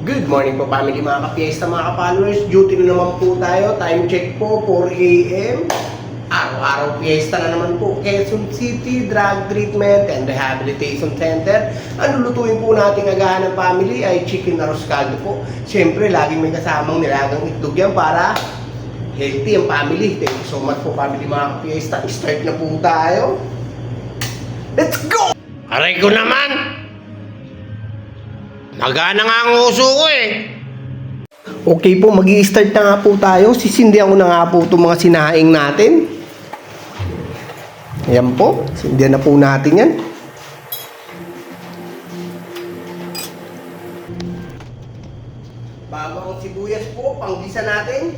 Good morning po family mga ka-fiesta, mga ka-followers. Duty na naman po tayo. Time check po 4 a.m. Araw-araw fiesta na naman po. Quezon City Drug Treatment and Rehabilitation Center. Ang lulutuin po natin agahan ng family ay chicken arroz caldo po. Siyempre, laging may kasamang nilagang itlog yan para healthy ang family. Thank you so much po family mga ka-fiesta. Start na po tayo. Let's go! Aray ko naman! Nagana nga ang uso ko eh. Okay po, mag-i-start na nga po tayo. Sisindihan ko na nga po itong mga sinaing natin. Ayan po, sindihan na po natin yan. Bawang sibuyas po, panggisa natin.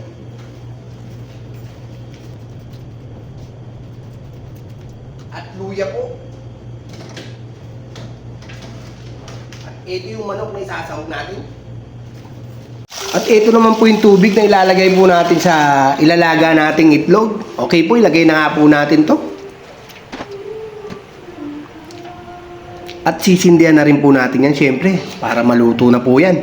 At luya po. Ito yung manok na isasahog natin. At ito naman po yung tubig na ilalagay po natin sa ilalaga nating itlog. Okay po, ilagay na nga po natin to. At sisindihan na rin po natin yan syempre para maluto na po yan.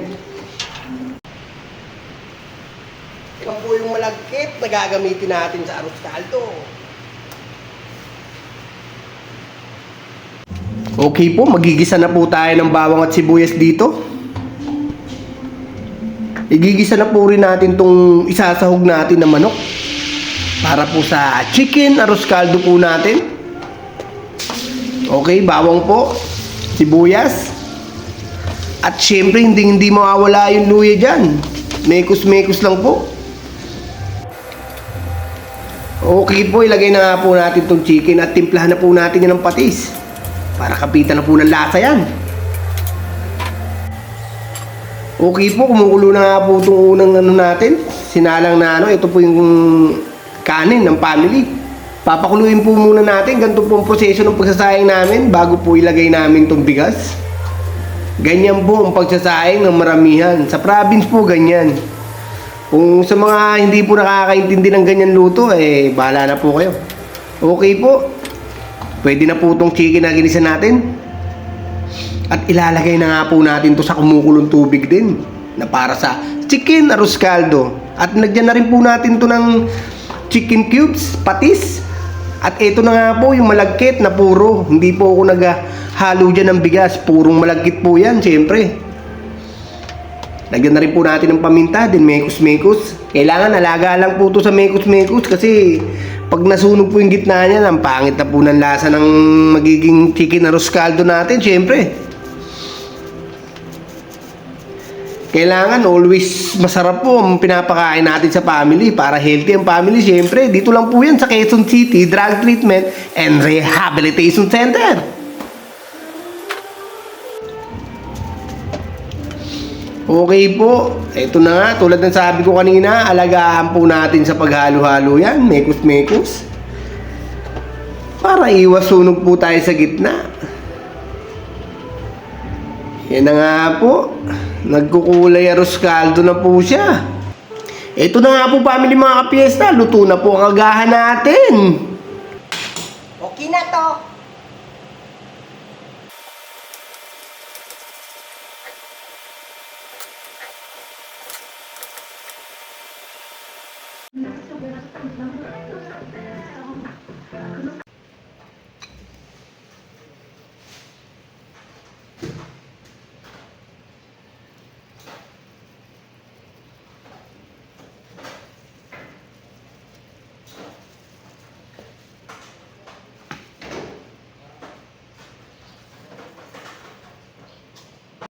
Ito po yung malagkit na gagamitin natin sa arroz caldo. Okay po, magigisa na po tayo ng bawang at sibuyas dito. Igigisa na po rin natin itong isasahog natin na manok para po sa chicken arroz caldo po natin. Okay, bawang po, sibuyas. At syempre, hindi mawawala yung luya dyan. Mekos-mekos lang po. Okay po, ilagay na nga po natin itong chicken at timplahan na po natin yan ng patis. Para kapitan na po ng lasa yan. Okay po, kumukulo na nga po itong unang natin. Sinalang na ito po yung kanin ng family. Papakuluin po muna natin. Ganito po ang proseso ng pagsasayang namin bago po ilagay namin itong bigas. Ganyan po ang pagsasayang ng maramihan. Sa province po ganyan. Kung sa mga hindi po nakakaintindi ng ganyan luto, bahala na po kayo. Okay po. Pwede na po itong chicken na ginisa natin. At ilalagay na nga po natin to sa kumukulong tubig din na para sa chicken arroz caldo. At nagyan na rin po natin to ng chicken cubes, patis. At ito na nga po yung malagkit na puro. Hindi po ako naghalo dyan ng bigas. Purong malagkit po yan, siyempre. Lagyan na rin po natin ng paminta, din mekos-mekos. Kailangan alaga lang po to sa mekos-mekos kasi pag nasunog po yung gitna niya, ang pangit na po ng lasa ng magiging chicken arroz caldo natin, syempre. Kailangan always masarap po ang pinapakain natin sa family para healthy ang family, syempre. Dito lang po yan sa Quezon City Drug Treatment and Rehabilitation Center. Okay po, ito na nga, tulad ng sabi ko kanina, alagaan po natin sa paghalo-halo yan, mekos-mekos. Para iwas sunog po tayo sa gitna. Yan na nga po, nagkukulay arroz caldo na po siya. Ito na nga po family mga kapiesta, luto na po ang agahan natin. Okay na to.